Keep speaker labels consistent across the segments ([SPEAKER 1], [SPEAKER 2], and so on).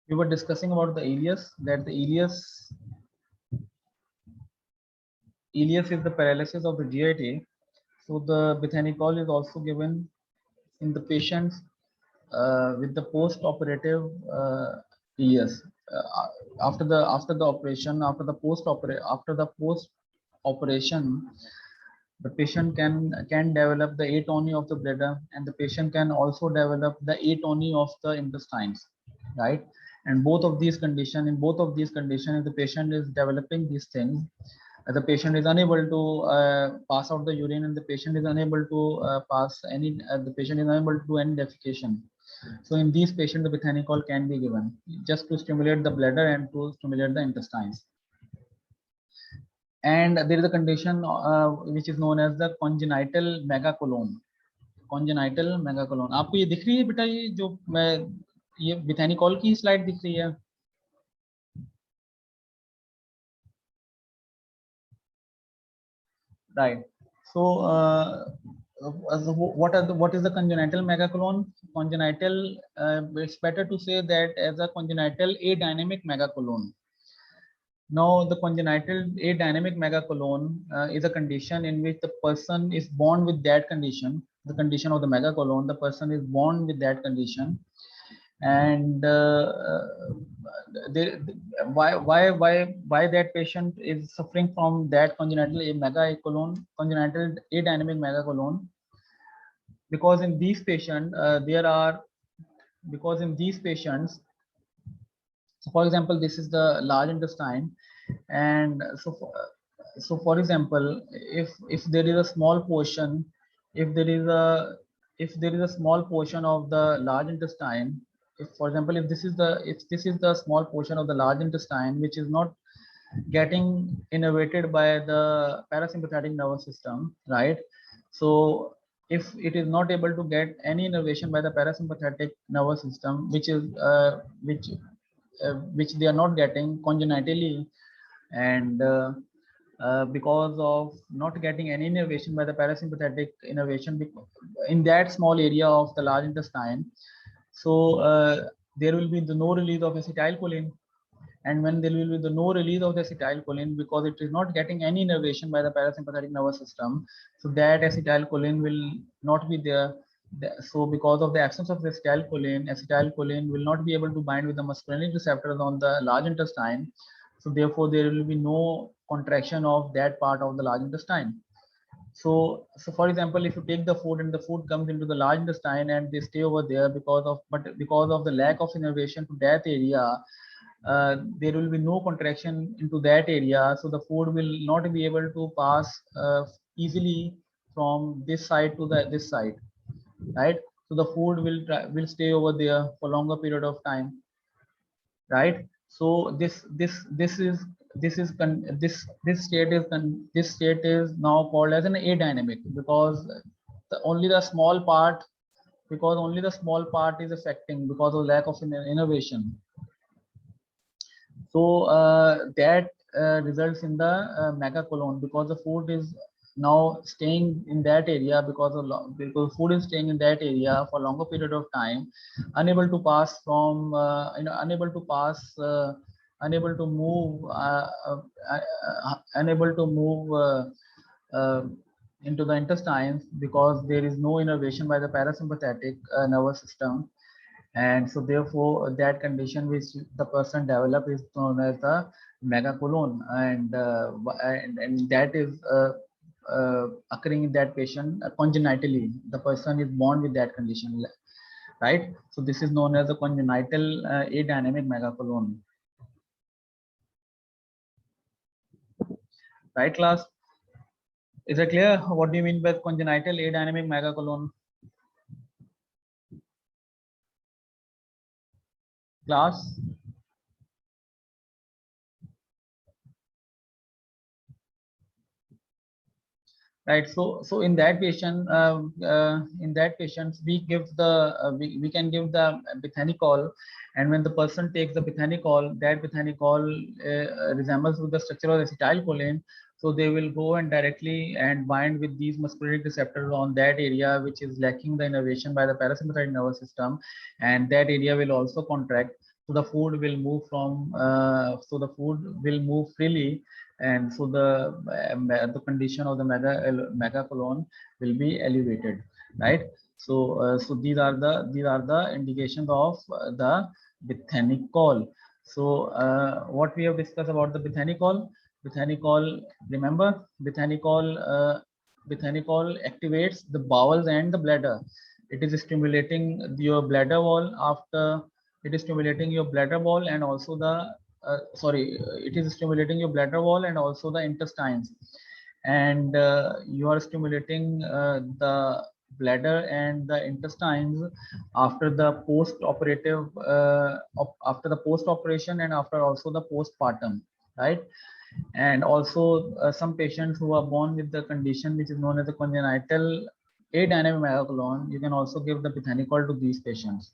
[SPEAKER 1] We were discussing about the ileus, that the ileus is the paralysis of the GIT. So the bethanechol is also given in the patients with the post-operative ileus. After the operation, after the post operation, the patient can develop the atony of the bladder, and the patient can also develop the atony of the intestines, right? And both of these conditions, if the patient is developing these things, the patient is unable to pass out the urine, and the patient is unable to the patient is unable to do any defecation. So in these patients, the bethanechol can be given just to stimulate the bladder and to stimulate the intestines. And there is a condition which is known as the congenital megacolon. Congenital megacolon. आपको ये दिख रही है बेटा, ये जो मैं ये bethanechol की स्लाइड दिख रही है? Right. So what is the congenital megacolon? Congenital, it's better to say that as a congenital adynamic megacolon. Now, the congenital adynamic megacolon is a condition in which the person is born with that condition, the condition of the megacolon. The person is born with that condition, and why that patient is suffering from that congenital congenital adynamic megacolon? Because in these patients, so for example, this is the large intestine, and so for example, if there is a small portion, if there is a small portion of the large intestine, if for example, if this is the small portion of the large intestine which is not getting innervated by the parasympathetic nervous system, right? So if it is not able to get any innervation by the parasympathetic nervous system, which they are not getting congenitally, and because of not getting any innervation by the parasympathetic innervation in that small area of the large intestine, so there will be the no release of acetylcholine. And when there will be the no release of the acetylcholine, because it is not getting any innervation by the parasympathetic nervous system, so that acetylcholine will not be there. So because of the absence of the acetylcholine will not be able to bind with the muscarinic receptors on the large intestine. So therefore, there will be no contraction of that part of the large intestine. So for example, if you take the food and the food comes into the large intestine and they stay over there because of the lack of innervation to that area, there will be no contraction into that area. So the food will not be able to pass easily from this side to this side, right? So the food will stay over there for longer period of time, right? So this state is now called as an adynamic, because only the small part is affecting because of lack of innovation. So that results in the megacolon, because the food is now staying in that area because food is staying in that area for longer period of time, unable to pass from unable to move into the intestines, because there is no innervation by the parasympathetic nervous system. And so therefore that condition which the person develop is known as the megacolon, and that is occurring in that patient congenitally. The person is born with that condition, right? So this is known as the congenital adynamic megacolon, right class? Is it clear? What do you mean by congenital adynamic megacolon, class? Right. So in that patient, we give we can give the bethanechol, and when the person takes the bethanechol, that bethanechol resembles with the structure of acetylcholine. So they will go and directly and bind with these muscarinic receptors on that area which is lacking the innervation by the parasympathetic nervous system, and that area will also contract. so the food will move from so the food will move freely, and so the condition of the megacolon will be elevated, right? So these are the indications of the Bethany-Call. So what we have discussed about the Bethany-Call. Bethany-Call, remember, Bethany-Call activates the bowels and the bladder. It is stimulating your bladder wall after it is stimulating your bladder wall and also the it is stimulating your bladder wall and also the intestines, and you are stimulating the bladder and the intestines after the post-operative after the post-operation and after also the postpartum, right? And also some patients who are born with the condition which is known as the congenital adynamic megacolon, you can also give the Bethany-Call to these patients.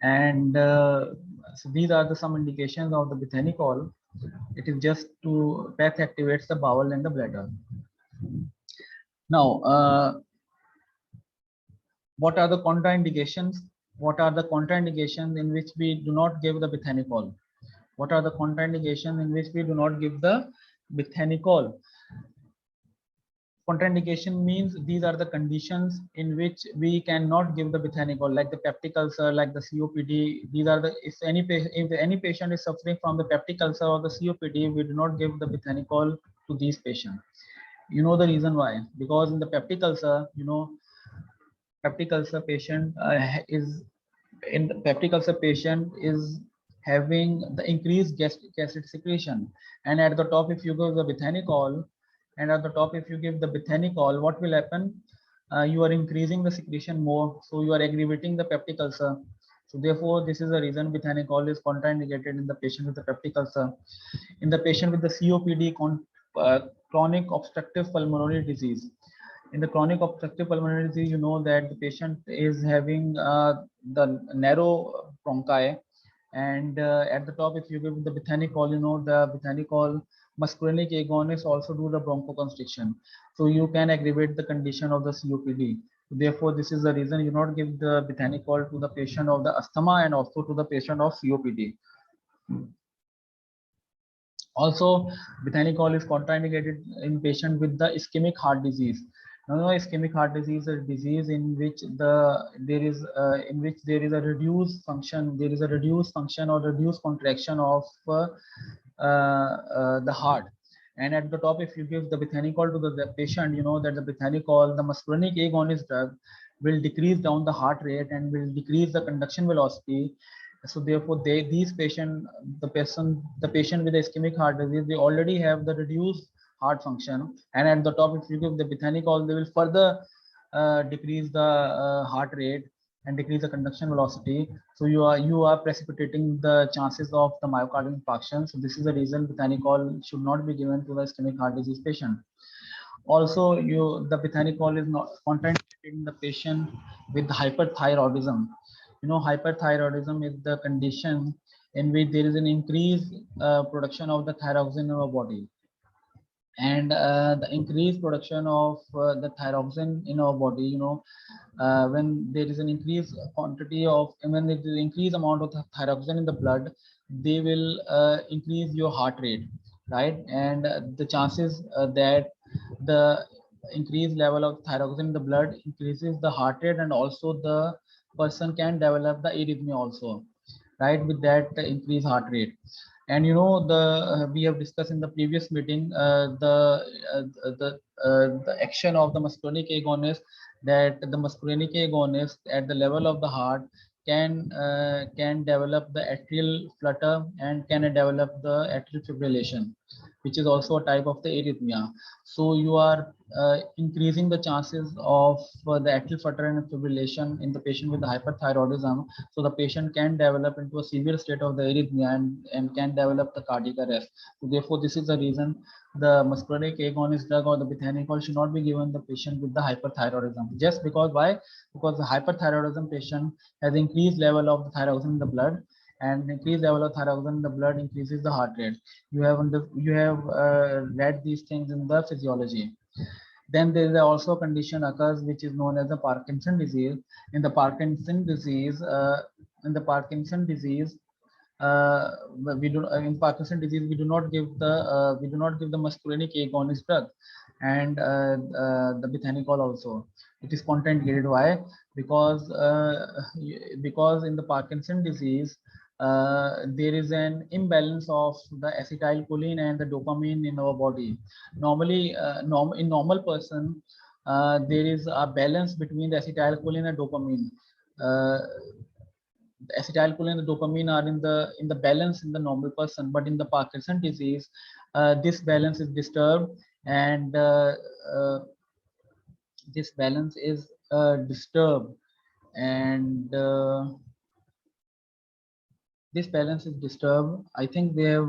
[SPEAKER 1] And so these are the some indications of the Bethany-Call. It is just to PEth activates the bowel and the bladder. Now, what are the contraindications? What are the contraindications in which we do not give the Bethany-Call? What are the contraindications in which we do not give the Bethany-Call? Contraindication means these are the conditions in which we cannot give the Bethany-Call, like the peptic ulcer, like the COPD. These are the if any patient is suffering from the peptic ulcer or the COPD, we do not give the Bethany-Call to these patients. You know the reason why? Because in the peptic ulcer, peptic ulcer patient is having the increased gastric acid secretion, and at the top, if you give the Bethany-Call, and at the top, if you give the Bethany-Call, what will happen? You are increasing the secretion more, so you are aggravating the peptic ulcer. So therefore, this is the reason Bethany-Call is contraindicated in the patient with the peptic ulcer. In the patient with the COPD, chronic obstructive pulmonary disease. In the chronic obstructive pulmonary disease, you know that the patient is having the narrow bronchi, and at the top, if you give the Bethany-Call, you know the Bethany-Call muscarinic agonists also do the bronchoconstriction, so you can aggravate the condition of the COPD. Therefore, this is the reason you not give the Bethany-Call to the patient of the asthma and also to the patient of COPD. Also, Bethany-Call is contraindicated in patient with the ischemic heart disease. Now, ischemic heart disease is a disease in which there is a reduced function, or reduced contraction of the heart. And at the top, if you give the Bethany-Call to the patient, you know that the Bethany-Call, the muscarinic agonist drug, will decrease down the heart rate and will decrease the conduction velocity. So therefore, these patient with the ischemic heart disease, they already have the reduced heart function, and at the top, if you give the Bethany-Call, they will further decrease the heart rate and decrease the conduction velocity. So you are precipitating the chances of the myocardial infarction. So this is the reason Bethany-Call should not be given to the ischemic heart disease patient. Also, the Bethany-Call is not contraindicated in the patient with hyperthyroidism. You know, hyperthyroidism is the condition in which there is an increased production of the thyroxine in our body, and the increased production of the thyroxine in our body, when there is an increased quantity of, when there is an increased amount of thyroxine in the blood, they will increase your heart rate, right? And the chances that the increased level of thyroxine in the blood increases the heart rate, and also the person can develop the arrhythmia also, right, with that increased heart rate. And we have discussed in the previous meeting the action of the muscarinic agonist, that the muscarinic agonist at the level of the heart can develop the atrial flutter and can develop the atrial fibrillation, which is also a type of the arrhythmia. So you are increasing the chances of the atrial flutter and fibrillation in the patient with the hyperthyroidism. So the patient can develop into a severe state of the arrhythmia and can develop the cardiac arrest. So therefore, this is the reason the muscarinic agonist drug or the Bethany-Call should not be given the patient with the hyperthyroidism. Just because why? Because the hyperthyroidism patient has increased level of the thyroxine in the blood, and increased level of thyroxine in the blood increases the heart rate. You have read these things in the physiology. Then there is also a condition occurs which is known as the Parkinson disease. In the Parkinson disease, we do in Parkinson disease we do not give the muscarinic agonist drug, and the bethanical also. It is contraindicated. Why? Because in the Parkinson disease there is an imbalance of the acetylcholine and the dopamine in our body. Normally, in normal person, there is a balance between the acetylcholine and dopamine. The acetylcholine and the dopamine are in the balance in the normal person, but in the Parkinson disease, this balance is disturbed, and this balance is disturbed, and this balance is disturbed. I think they have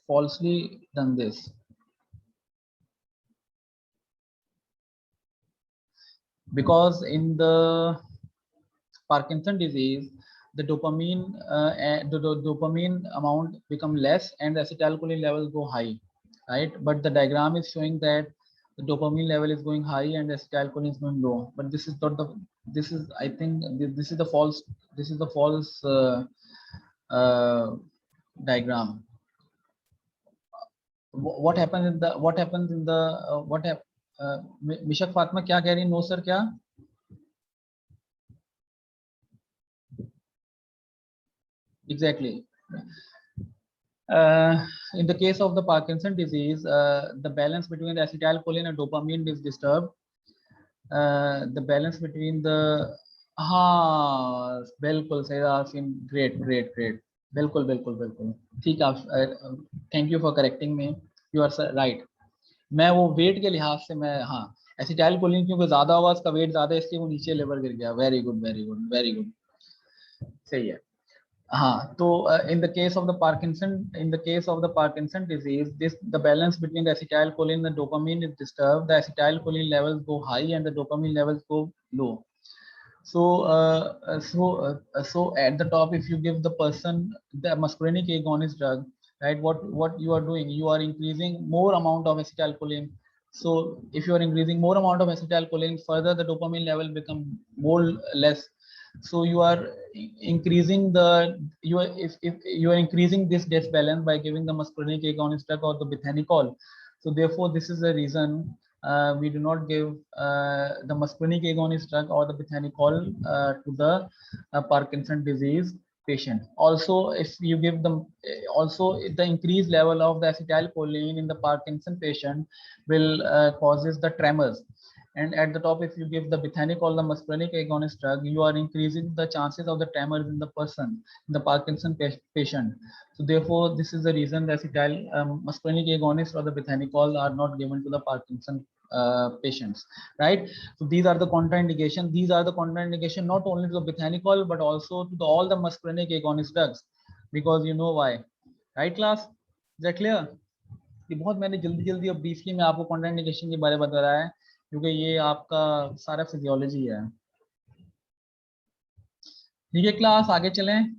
[SPEAKER 1] falsely done this. Because in the Parkinson disease, the dopamine dopamine amount become less and the acetylcholine levels go high, right? But the diagram is showing that the dopamine level is going high and the acetylcholine is going low. But this is not the. This is, I think, this is the false. This is the false diagram. What happens in the? What happens in the? What hap? Mishak Fatma क्या कह रही है? No sir क्या? Exactly. In the case of the Parkinson disease, the balance between the acetylcholine and dopamine is disturbed. The balance between the बिल्कुल सही Asim, great बिल्कुल ठीक है. Thank you for correcting me. You are right. मैं वो wait के लिहाज से मैं एसिटाइलकोलिन क्योंकि ज्यादा हुआ, उसका वेट ज्यादा, इसलिए वो नीचे लेवल गिर गया. वेरी गुड सही है. तो in the case of the Parkinson disease, the balance between the acetylcholine and the dopamine is disturbed. The acetylcholine levels go high and the dopamine levels go low. So at the top, if you give the person the muscarinic agonist drug, right, what you are doing, you are increasing more amount of acetylcholine. So if you are increasing more amount of acetylcholine, further the dopamine level become less. So you are increasing if you are increasing this disbalance by giving the muscarinic agonist drug or the bethanical. So therefore, this is the reason we do not give the muscarinic agonist drug or the bethanical to the Parkinson disease patient. Also, if you give them, also the increased level of the acetylcholine in the Parkinson patient will causes the tremors. And at the top, if you give the bethanical, the muscarinic agonist drug, you are increasing the chances of the tremors in the person, in the Parkinson patient. So therefore, this is the reason the muscarinic agonist or the bethanical are not given to the Parkinson patients, right? So these are the contraindications. These are the contraindications not only to the bethanical but also to all the muscarinic agonist drugs, because you know why, right class? Is that clear? ये बहुत मैंने जल्दी और briefly में आपको contraindication के बारे में बता रहा है, क्योंकि ये आपका सारा फिजियोलॉजी है. ठीक है क्लास, आगे चलें.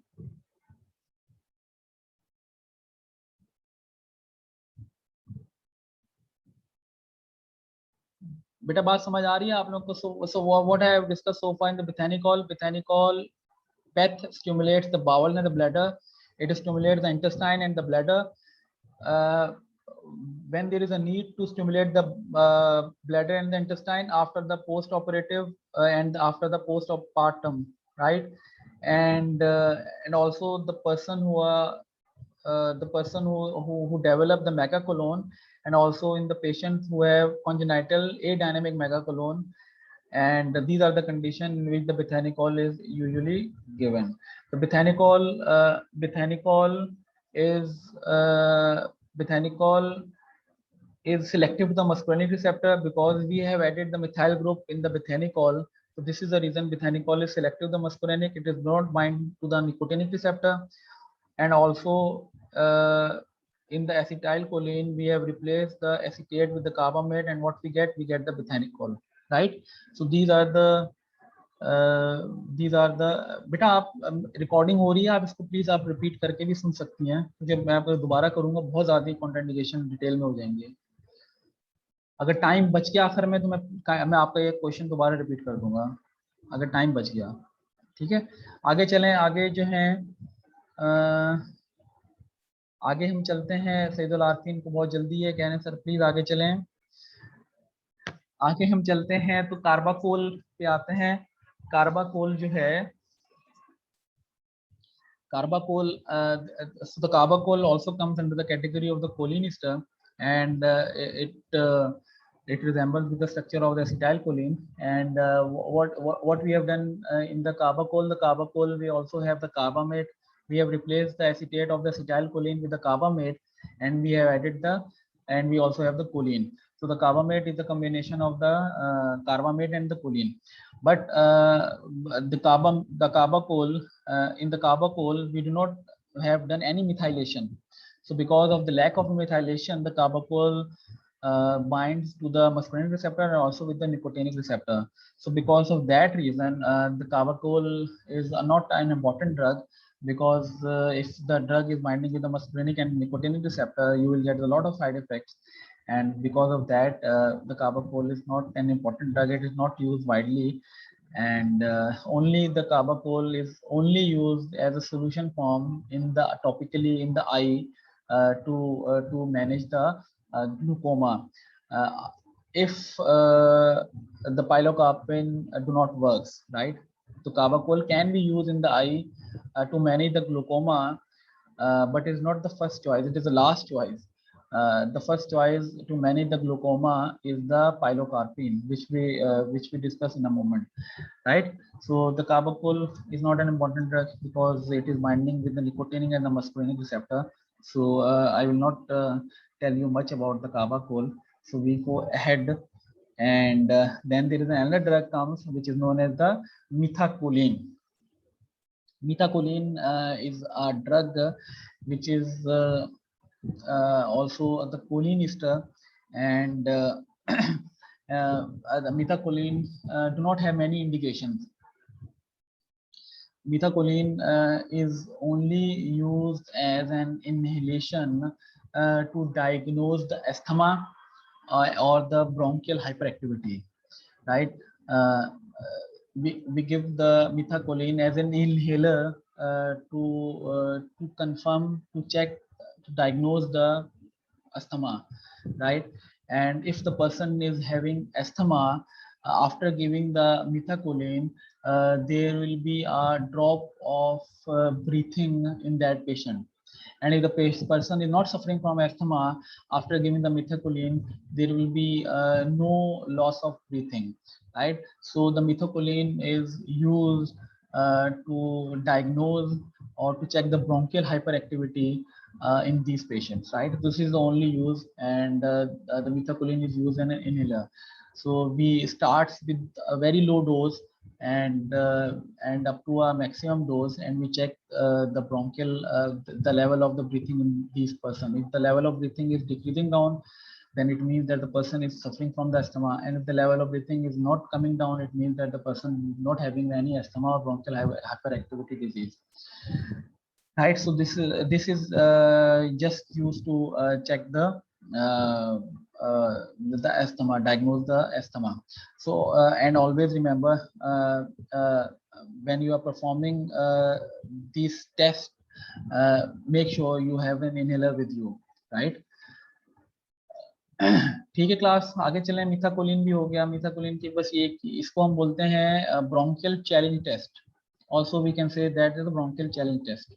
[SPEAKER 1] बेटा बात समझ आ रही है आप लोग को? So what I have discussed so far in the bethanical PEth stimulates the bowel and the bladder. It stimulates the intestine and the bladder. When there is a need to stimulate the bladder and the intestine after the post-operative and after the post-partum, right? And also the person who develop the megacolon, and also in the patients who have congenital adynamic megacolon, and these are the conditions in which the bethanical is usually given. The bethanical is selective to the muscarinic receptor because we have added the methyl group in the bethanical. So this is the reason bethanical is selective to the muscarinic. It is not bind to the nicotinic receptor. And also in the acetylcholine, we have replaced the acetate with the carbamate, and what we get the bethanical, right? So these are the बेटा आप recording हो रही है, आप इसको please आप repeat करके भी सुन सकती हैं, क्योंकि मैं आपको दोबारा करूंगा बहुत ज्यादा कॉन्ट्राइंडिकेशन डिटेल में हो जाएंगे. अगर टाइम बच गया आखिर में तो मैं आपका ये क्वेश्चन दोबारा रिपीट कर दूंगा, अगर टाइम बच गया. ठीक है, आगे चलें. आगे जो है आगे हम चलते हैं। सईदुल आरफीन को बहुत जल्दी है, कह रहे हैं सर प्लीज आगे चलें। आगे हम चलते हैं तो कार्बाकोल पे आते हैं। कार्बाकोल जो है, carbachol, so the carbachol also comes under the category of the choline ester, and it resembles with the structure of the acetylcholine. And what we have done in the carbachol we also have the carbamate. We have replaced the acetate of the acetylcholine with the carbamate, and we have added the, and we also have the choline. So the carbamate is the combination of the carbamate and the choline. But the carbachol, in the carbachol we do not have done any methylation. So because of the lack of methylation, the carbachol binds to the muscarinic receptor and also with the nicotinic receptor. So because of that reason, the carbachol is not an important drug, because if the drug is binding with the muscarinic and nicotinic receptor, you will get a lot of side effects. And because of that, the carbachol is not an important drug. It is not used widely, and only the carbachol is only used as a solution form in the topically in the eye to manage the glaucoma. If the pilocarpine do not works, right? So carbachol can be used in the eye to manage the glaucoma, but is not the first choice. It is the last choice. The first choice to manage the glaucoma is the pilocarpine, which we discuss in a moment, right? So the carbachol is not an important drug because it is binding with the nicotinic and the muscarinic receptor. So I will not tell you much about the carbachol. So we go ahead, and then there is another drug comes which is known as the methacholine. Methacholine is a drug which is also the choline ester, and the methacholine do not have many indications. Methacholine is only used as an inhalation to diagnose the asthma or the bronchial hyperactivity, right? We give the methacholine as an inhaler to confirm, to check, to diagnose the asthma, right? And if the person is having asthma, after giving the methacholine, there will be a drop of breathing in that patient. And if the person is not suffering from asthma, after giving the methacholine, there will be no loss of breathing, right? So the methacholine is used to diagnose or to check the bronchial hyperactivity in these patients, right? This is the only use, and the methacholine is used in an inhaler. So we start with a very low dose and up to a maximum dose, and we check the bronchial, the level of the breathing in these person. If the level of breathing is decreasing down, then it means that the person is suffering from the asthma. And if the level of breathing is not coming down, it means that the person is not having any asthma or bronchial hyperactivity disease, right? So this is just used to check uh, the asthma, diagnose the asthma. So and always remember, when you are performing these tests, make sure you have an inhaler with you, right? ठीक है class, आगे चलें। मिथाकोलिन भी हो गया। मिथाकोलिन की बस ये, इसको हम बोलते हैं bronchial challenge test. Also we can say that is the bronchial challenge test.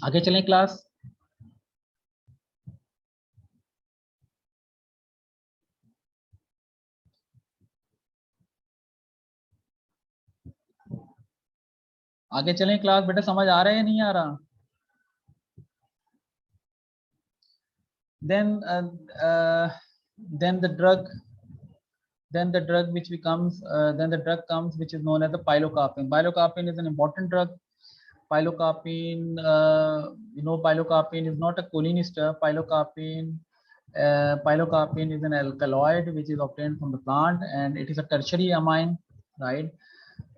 [SPEAKER 1] आगे चलें क्लास। आगे चलें क्लास। बेटा समझ आ रहा है या नहीं आ रहा? then uh, uh, then the drug which becomes then the drug comes which is known as the pilocarpine. Pilocarpine is an important drug. Pilocarpine, pilocarpine is not a choline ester. Pilocarpine is an alkaloid which is obtained from the plant, and it is a tertiary amine, right?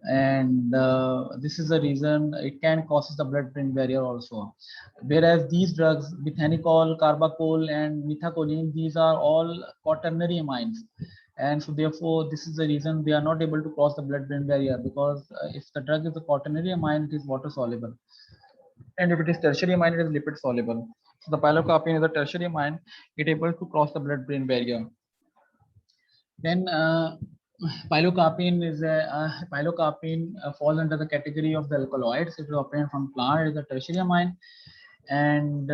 [SPEAKER 1] And this is the reason it can cause the blood-brain barrier also. Whereas these drugs, methanicol, carbachol, and methacholine, these are all quaternary amines. and so therefore this is the reason they are not able to cross the blood-brain barrier, because if the drug is a quaternary amine, it is water soluble, and if it is tertiary amine, it is lipid soluble. So the pilocarpine is a tertiary amine, it able to cross the blood-brain barrier. Then pilocarpine is a pilocarpine falls under the category of the alkaloids. It is obtained from plant, it is a tertiary amine, and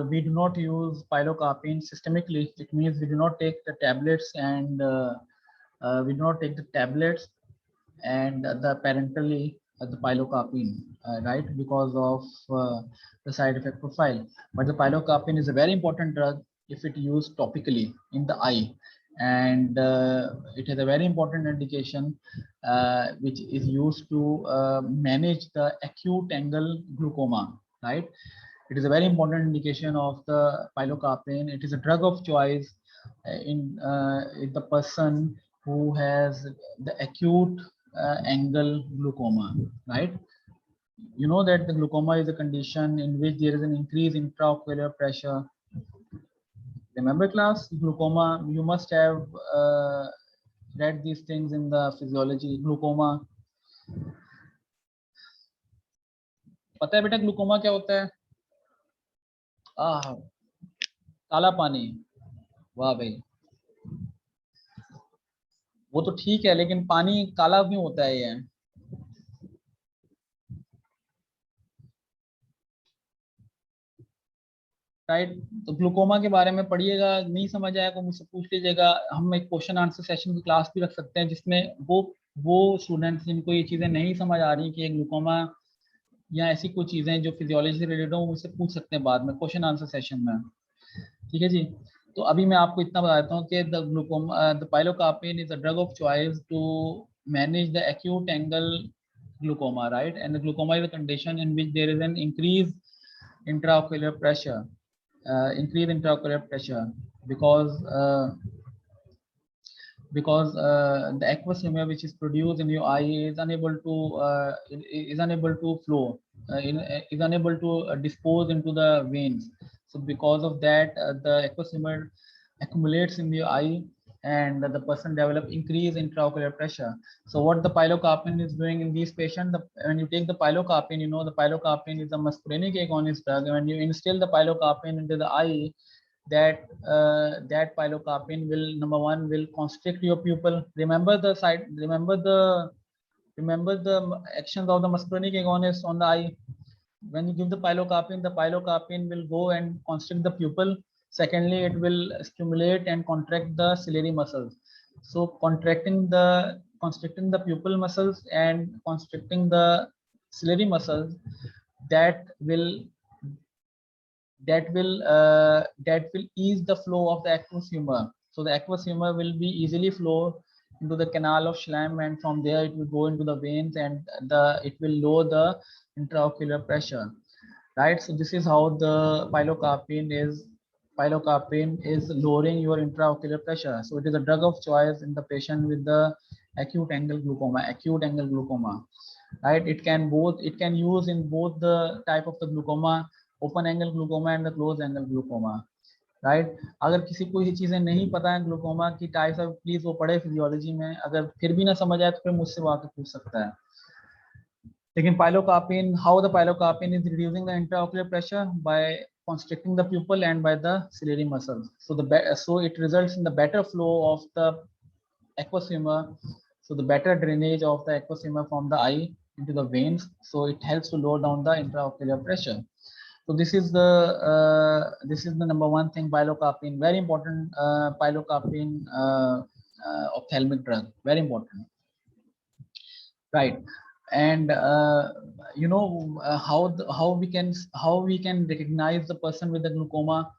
[SPEAKER 1] we do not use pilocarpine systemically. It means we do not take the tablets, and we do not take the tablets and the parentally the pilocarpine, right, because of the side effect profile. But the pilocarpine is a very important drug if it used topically in the eye, and it has a very important indication which is used to manage the acute angle glaucoma, right. It is a very important indication of the pilocarpine. It is a drug of choice in the person who has the acute angle glaucoma, right? You know that the glaucoma is a condition in which there is an increase in intraocular pressure. Remember class, glaucoma, you must have read these things in the physiology. Glaucoma, पता है बेटा glaucoma क्या होता है? काला पानी, वाह भाई, वो तो ठीक है, लेकिन पानी काला क्यों होता है ये? राइट, तो ग्लूकोमा के बारे में पढ़िएगा, नहीं समझ आया तो मुझसे पूछ लीजिएगा। हम एक क्वेश्चन आंसर सेशन की क्लास भी रख सकते हैं जिसमें वो स्टूडेंट्स जिनको ये चीजें नहीं समझ आ रही कि ग्लूकोमा या ऐसी कुछ चीजें जो फिजियोलॉजी से रिलेटेड हो, मुझसे पूछ सकते हैं बाद में क्वेश्चन आंसर सेशन में। ठीक है जी, तो अभी मैं आपको इतना बता देता हूँ कि the glaucoma, the pilocarpine is a drug of choice to manage the acute angle glaucoma, right? And the glaucoma is a condition in which there is an increase intraocular pressure, because the aqueous humor which is produced in your eye is unable to flow, is unable to dispose into the veins. So because of that, the aqueous humor accumulates in your eye, and the person develop increase in intraocular pressure. So what the pilocarpine is doing in these patients, when you take the pilocarpine, you know the pilocarpine is a muscarinic agonist drug. When you instill the pilocarpine into the eye, that pilocarpine will, number one, will constrict your pupil. Remember the actions of the muscarinic agonist on the eye. When you give the pilocarpine will go and constrict the pupil. Secondly, it will stimulate and contract the ciliary muscles. So constricting the pupil muscles and constricting the ciliary muscles, that will ease the flow of the aqueous humor. So the aqueous humor will be easily flow into the canal of Schlemm, and from there it will go into the veins, and it will lower the intraocular pressure, right? So this is how the pilocarpine is lowering your intraocular pressure. So it is a drug of choice in the patient with the acute angle glaucoma, right? It can use in both the type of the glaucoma, open angle glaucoma and the closed angle glaucoma, right. अगर किसी को ये चीजें नहीं पता है glaucoma की types of, please वो पढ़े फिजियोलॉजी में। अगर फिर भी ना समझ आए तो फिर मुझसे वो आके पूछ सकता है। लेकिन pilocarpine, how the pilocarpine is reducing the intraocular pressure by constricting the pupil and by the ciliary muscles. So it results in the better flow of the aqueous humor, so the better drainage of the aqueous humor from the eye into the veins. So it helps to lower down the intraocular pressure. So this is the number one thing, pilocarpine, very important. Pilocarpine, ophthalmic drug, very important, right? And how we can recognize the person with the glaucoma.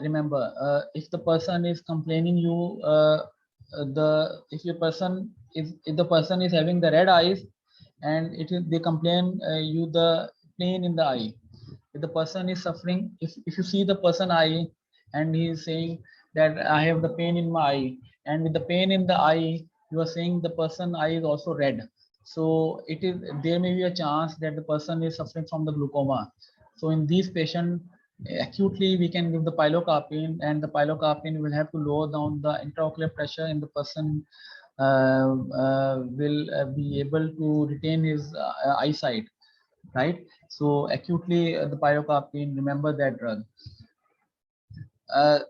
[SPEAKER 1] Remember, if the person is complaining you, if the person is having the red eyes, and they complain you the pain in the eye. If the person is suffering, if you see the person eye and he is saying that I have the pain in my eye, and with the pain in the eye, you are saying the person eye is also red. So there may be a chance that the person is suffering from the glaucoma. So in these patients, acutely we can give the pilocarpine, and the pilocarpine will have to lower down the intraocular pressure, and the person will be able to retain his eyesight, right? So acutely the pilocarpine, remember that drug.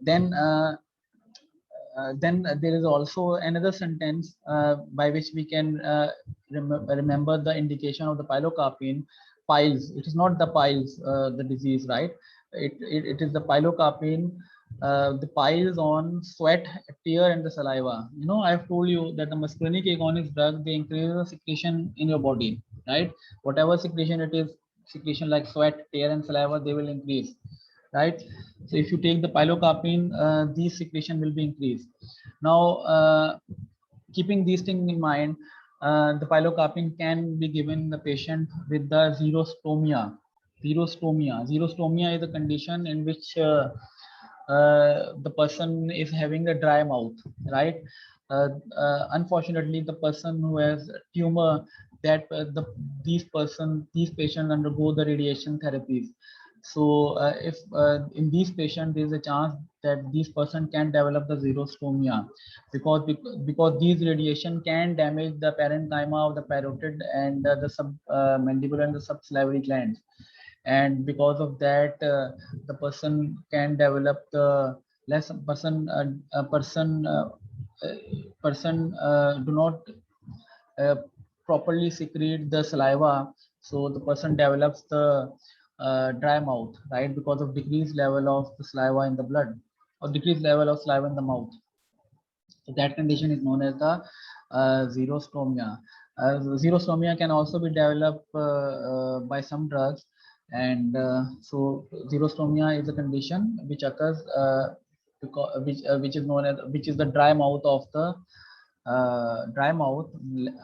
[SPEAKER 1] Then there is also another sentence by which we can remember the indication of the pilocarpine. Piles, it is not the piles, the disease, right? It is the pilocarpine, the piles on sweat, tear, and the saliva. You know, I've told you that the muscarinic agonist drug, they increase the secretion in your body, right? Whatever secretion it is, secretion like sweat, tear, and saliva, they will increase, right? So if you take the pilocarpine, these secretion will be increased. Now, keeping these things in mind, the pilocarpine can be given the patient with the xerostomia. Xerostomia is a condition in which the person is having a dry mouth, right? Unfortunately, the person who has tumor, that these patients undergo the radiation therapies. So if in these patients there is a chance that this person can develop the xerostomia, because these radiation can damage the parenchyma of the parotid and the sub mandibular and the subsalivary glands, and because of that the person can develop the less person person do not uh, properly secrete the saliva, so the person develops the dry mouth, right, because of decreased level of the saliva in the blood, or decreased level of saliva in the mouth. So that condition is known as the xerostomia. Xerostomia can also be developed by some drugs, and so xerostomia is a condition which occurs which is known as, which is the dry mouth of the dry mouth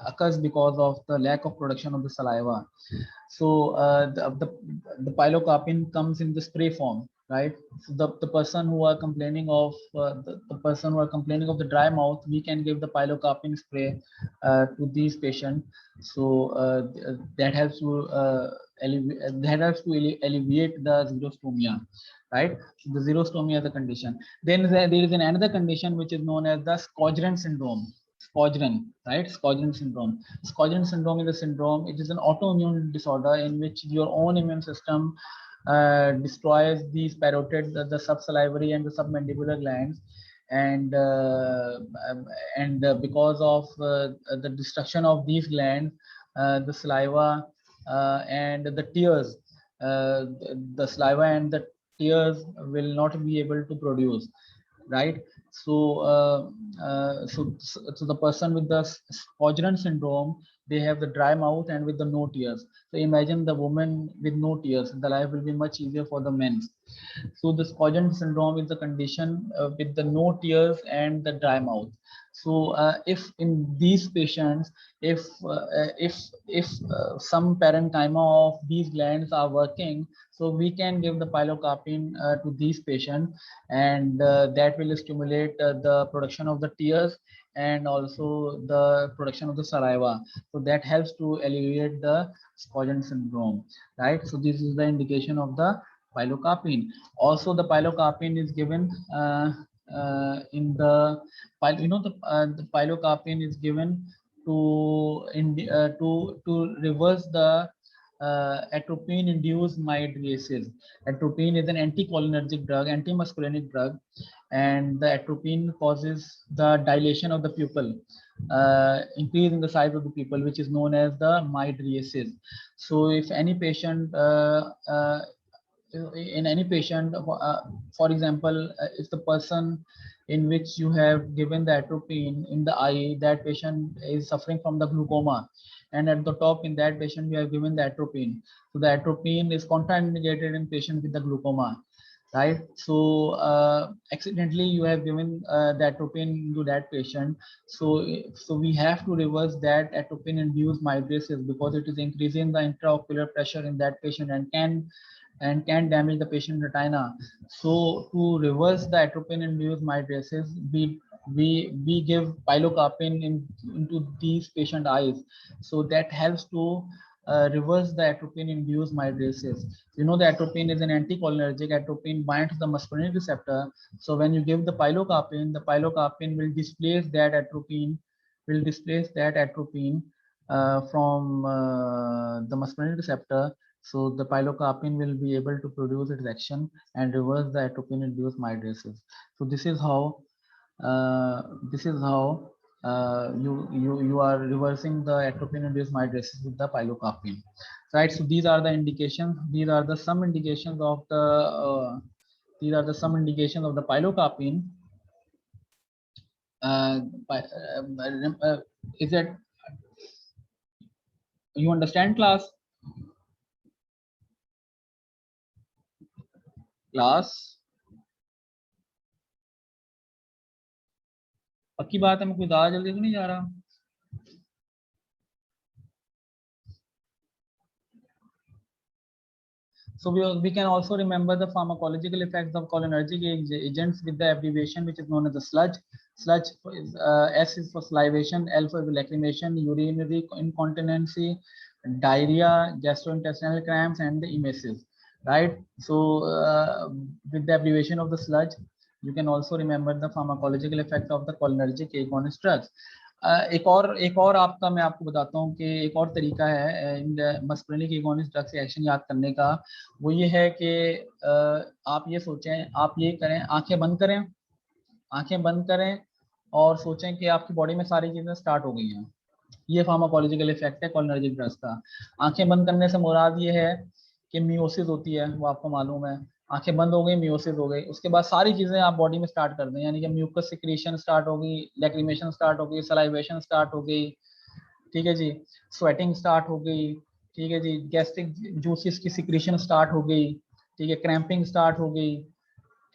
[SPEAKER 1] occurs because of the lack of production of the saliva. So the pilocarpine comes in the spray form, right? So the person who are complaining of the person who are complaining of the dry mouth, we can give the pilocarpine spray to these patients. So that helps to alleviate the xerostomia, right? So the xerostomia is a condition. Then there is another condition which is known as the Sjogren syndrome. Sjogren, right? Sjogren syndrome. Sjogren syndrome is a syndrome. It is an autoimmune disorder in which your own immune system destroys these parotid, the subsalivary and the submandibular glands, and because of the destruction of these glands, the saliva and the tears, the saliva and the tears will not be able to produce, right? So, so the person with the Sjogren syndrome, they have the dry mouth and with the no tears. So imagine the woman with no tears, the life will be much easier for the men. So the Sjogren syndrome is a condition with the no tears and the dry mouth. So if in these patients, if some parenchyma of these glands are working, so we can give the pilocarpine to these patients, and that will stimulate the production of the tears and also the production of the saliva. So that helps to alleviate the Sjogren syndrome, right? So this is the indication of the pilocarpine. Also, the pilocarpine is given in the the pilocarpine is given to to reverse the atropine-induced mydriasis. Atropine is an anticholinergic drug, antimuscarinic drug, and the atropine causes the dilation of the pupil, increase in the size of the pupil, which is known as the mydriasis. So, if any patient in any patient, for example, if the person in which you have given the atropine in the eye, that patient is suffering from the glaucoma, and at the top in that patient you have given the atropine. So the atropine is contraindicated in patient with the glaucoma, right? So accidentally you have given the atropine to that patient. So so we have to reverse that atropine induced mydriasis, because it is increasing the intraocular pressure in that patient and can damage the patient retina. So to reverse the atropine-induced mydriasis, we give pilocarpine into these patient eyes. So that helps to reverse the atropine-induced mydriasis. You know the atropine is an anticholinergic. Atropine binds the muscarinic receptor. So when you give the pilocarpine will displace that atropine, from the muscarinic receptor. So the pilocarpine will be able to produce its action and reverse the atropine-induced mydriasis. So this is how you are reversing the atropine-induced mydriasis with the pilocarpine, right? So these are the indications. These are the some indications of the pilocarpine. Is that you understand, class? पक्की बात है, मैं कोई ज़्यादा जल्दी तो नहीं जा रहा? So we can also remember the pharmacological effects of cholinergic agents with the abbreviation which is known as the sludge. Sludge is, S is for salivation, L for lacrimation, urinary incontinence, diarrhea, gastrointestinal cramps, and the emesis. Right. So with the abbreviation of the sludge, you can also remember the pharmacological effects of the cholinergic agonist drugs. एक और आपका मैं आपको बताता हूँ कि एक और तरीका है इन मस्कुलिनिक एगोनिस्ट ड्रग से एक्शन याद करने का। वो ये है कि आप ये सोचें, आप ये करें, आंखें बंद करें और सोचें कि आपकी बॉडी में सारी चीजें स्टार्ट हो गई हैं। ये फार्माकोलॉजिकल इफेक्ट है कोलिनर्जिक ड्रग्स का। आंखें बंद करने से मुराद ये है कि मियोसिस होती है, वो आपको मालूम है। आंखें बंद हो गई, मियोसिस हो गई, उसके बाद सारी चीजें आप बॉडी में स्टार्ट कर दें, यानी कि म्यूकस सिक्रीशन स्टार्ट हो गई, लैक्रिमेशन स्टार्ट हो गई, सलाइवेशन स्टार्ट हो गई, ठीक है जी, स्वेटिंग स्टार्ट हो गई, ठीक है जी, गैस्ट्रिक जूसेस की सिक्रीशन स्टार्ट हो गई, ठीक है, क्रैम्पिंग स्टार्ट हो गई,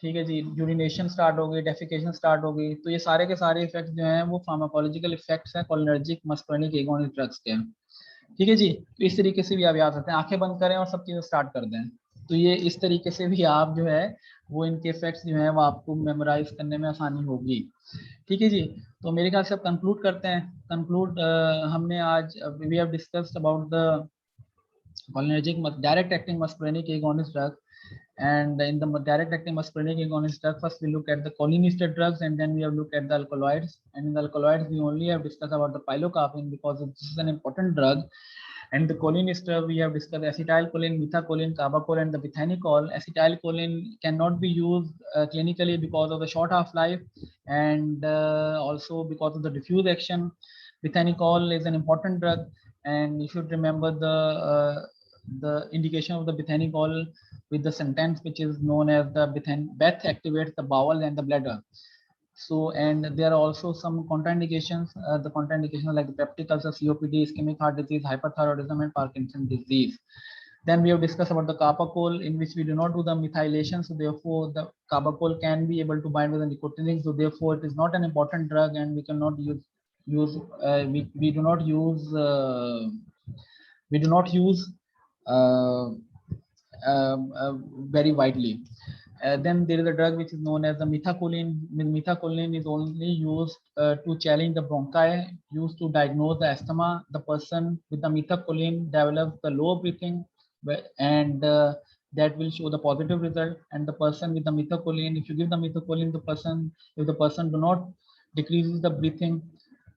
[SPEAKER 1] ठीक है जी, यूरिनेशन स्टार्ट हो गई, डेफिकेशन स्टार्ट हो गई। तो ये सारे के सारे इफेक्ट्स जो हैं वो फार्माकोलॉजिकल इफेक्ट्स हैं कोलिनर्जिक मस्कुलिनिक एगोनिस्ट ड्रग्स के। ठीक है जी, तो इस तरीके से भी आप याद सकते हैं, आंखें बंद करें और सब चीजें स्टार्ट कर दें। तो ये इस तरीके से भी आप जो है वो इनके इफेक्ट्स जो है वो आपको मेमोराइज करने में आसानी होगी। ठीक है जी, तो मेरे ख्याल से अब कंक्लूड करते हैं। हमने आज we have discussed about the cholinergic direct acting muscarinic agonist drug, and in the direct acting muscarinic agonist drug, first we look at the cholinesterase drugs, and then we have looked at the alkaloids. And in the alkaloids we only have discussed about the pilocarpine because this is an important drug. And the cholinester we have discussed acetylcholine, methacholine, carbacholine, and the bethanycol. Acetylcholine cannot be used clinically because of the short half-life, and also because of the diffuse action. Bethanycol is an important drug, and you should remember the indication of the bethanycol with the sentence which is known as the Beth activates the bowel and the bladder. So, and there are also some contraindications. The contraindications like the peptic ulcer, COPD, ischemic heart disease, hyperthyroidism, and Parkinson's disease. Then we have discussed about the carbachol, in which we do not do the methylation. So therefore, the carbachol can be able to bind with the nicotinic. So therefore, it is not an important drug, and we cannot we do not use very widely. Then there is a drug which is known as the methacholine. Methacholine is only used to challenge the bronchi, used to diagnose the asthma. The person with the methacholine develops the low breathing, and that will show the positive result. And the person with the methacholine, if you give the methacholine, if the person do not decreases the breathing,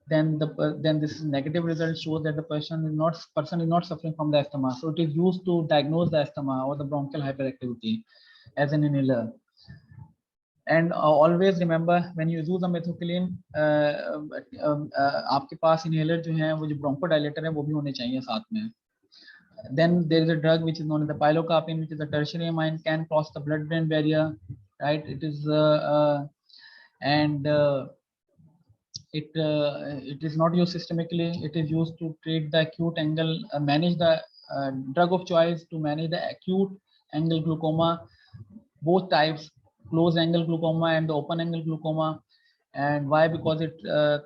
[SPEAKER 1] then this negative result shows that the person is not suffering from the asthma. So it is used to diagnose the asthma or the bronchial hyperactivity as an inhaler. And always remember, when you use the methacholine, आपके पास inhaler जो है वो जो bronchodilator है वो भी होने चाहिए साथ में. Then there is a drug which is known as the pilocarpine, which is a tertiary amine, can cross the blood-brain barrier, right? It is it is not used systemically. It is used to treat the acute angle, manage the drug of choice to manage the acute angle glaucoma, both types, closed angle glaucoma and the open angle glaucoma. And why? Because it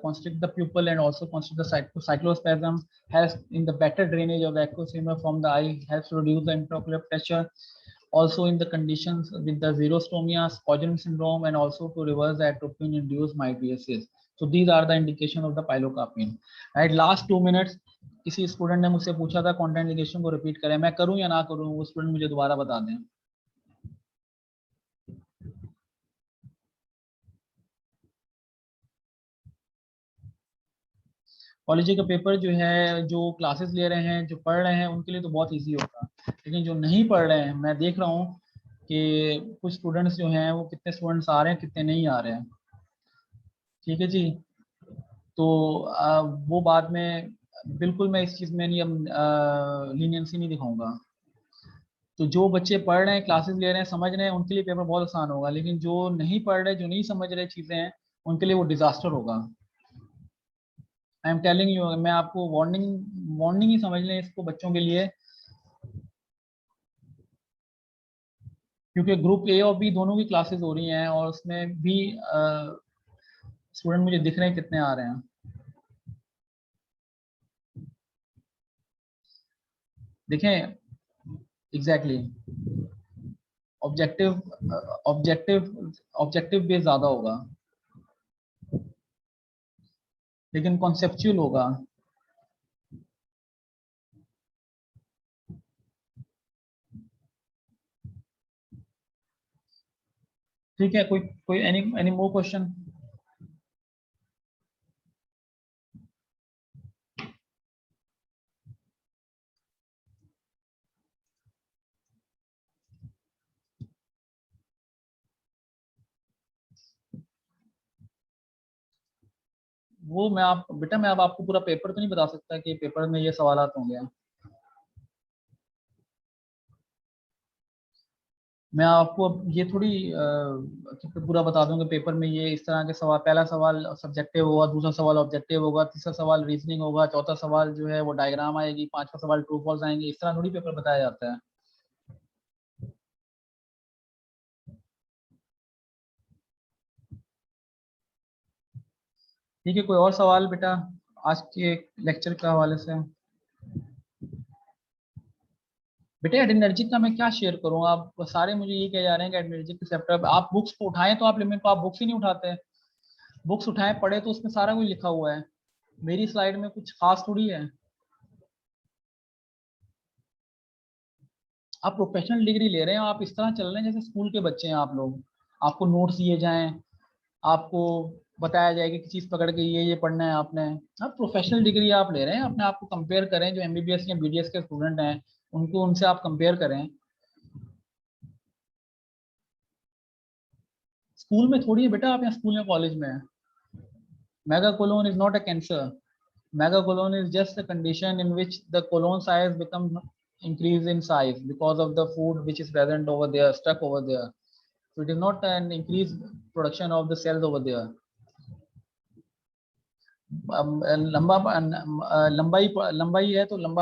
[SPEAKER 1] constricts the pupil and also constricts the cyclospasm, helps in the better drainage of the aqueous humor from the eye, helps to reduce the intraocular pressure. Also in the conditions with the xerostomia, Sjögren's syndrome, and also to reverse the atropine-induced mydriasis. So these are the indications of the pilocarpine. Right, last 2 minutes. किसी student ने मुझसे पूछा था contraindication को repeat करें, मैं करूं या ना करूं, वो स्टूडेंट मुझे दोबारा बता दें। कॉलेज का पेपर जो है, जो क्लासेस ले रहे हैं, जो पढ़ रहे हैं, उनके लिए तो बहुत इजी होगा, लेकिन जो नहीं पढ़ रहे हैं, मैं देख रहा हूँ कि कुछ स्टूडेंट्स जो हैं, वो कितने स्टूडेंट्स आ रहे हैं, कितने नहीं आ रहे हैं। ठीक है जी। तो वो बाद में बिल्कुल मैं इस चीज़ में नहीं लीनियंसी नहीं दिखाऊंगा। तो जो बच्चे पढ़ रहे हैं, क्लासेस ले रहे हैं, समझ रहे हैं, उनके लिए पेपर बहुत आसान होगा, लेकिन जो नहीं पढ़ रहे, जो नहीं समझ रहे चीज़ें हैं, उनके लिए वो डिजास्टर होगा। आई एम टेलिंग यू, मैं आपको वार्निंग वार्निंग ही समझ लें इसको बच्चों के लिए, क्योंकि ग्रुप ए और बी दोनों की क्लासेस हो रही हैं, और उसमें भी स्टूडेंट मुझे दिख रहे हैं कितने आ रहे हैं। देखें, exactly, objective objective objective base ज्यादा होगा, लेकिन कॉन्सेप्चुअल होगा। ठीक है, कोई कोई एनी एनी मोर क्वेश्चन? वो मैं आप बेटा, मैं अब आपको पूरा पेपर तो नहीं बता सकता कि पेपर में ये सवाल होंगे। मैं आपको अब ये थोड़ी कि पूरा बता दूंगा पेपर में ये इस तरह के सवाल, पहला सवाल सब्जेक्टिव होगा, दूसरा सवाल ऑब्जेक्टिव होगा, तीसरा सवाल रीजनिंग होगा, चौथा सवाल जो है वो डायग्राम आएगी, पांचवा सवाल ट्रू फॉल्स आएंगे। इस तरह थोड़ी पेपर बताया जाता है। ठीक है, कोई और सवाल बेटा आज के लेक्चर के हवाले से? बेटा एडरिनर्जिक का मैं क्या शेयर करूँ, आप सारे मुझे ये कह जा रहे हैं कि एडरिनर्जिक के चैप्टर आप बुक्स को उठाएं, तो आप लिमिट को आप बुक्स ही नहीं उठाते। बुक्स उठाएं, पढ़े, तो उसमें सारा कुछ लिखा हुआ है, मेरी स्लाइड में कुछ खास थोड़ी है। आप प्रोफेशनल डिग्री ले रहे हैं, आप इस तरह चल रहे हैं जैसे स्कूल के बच्चे हैं आप लोग। आपको नोट्स दिए जाएं, आपको बताया जाएगा कि चीज पकड़ के ये पढ़ना है आपने। आप प्रोफेशनल डिग्री आप ले रहे हैं, अपने आप को कंपेयर करें, जो एमबीबीएस या बीडीएस के स्टूडेंट हैं उनको, उनसे आप कंपेयर करें। स्कूल में थोड़ी है बेटा, आप यहाँ स्कूल में कॉलेज में है। Megacolon is not a cancer. Megacolon is just a condition in which the colon size become increase in size because of the food which is present over there, stuck over there. So it is not an increased production of the cells over there. लंबाई लंबाई है तो लंबा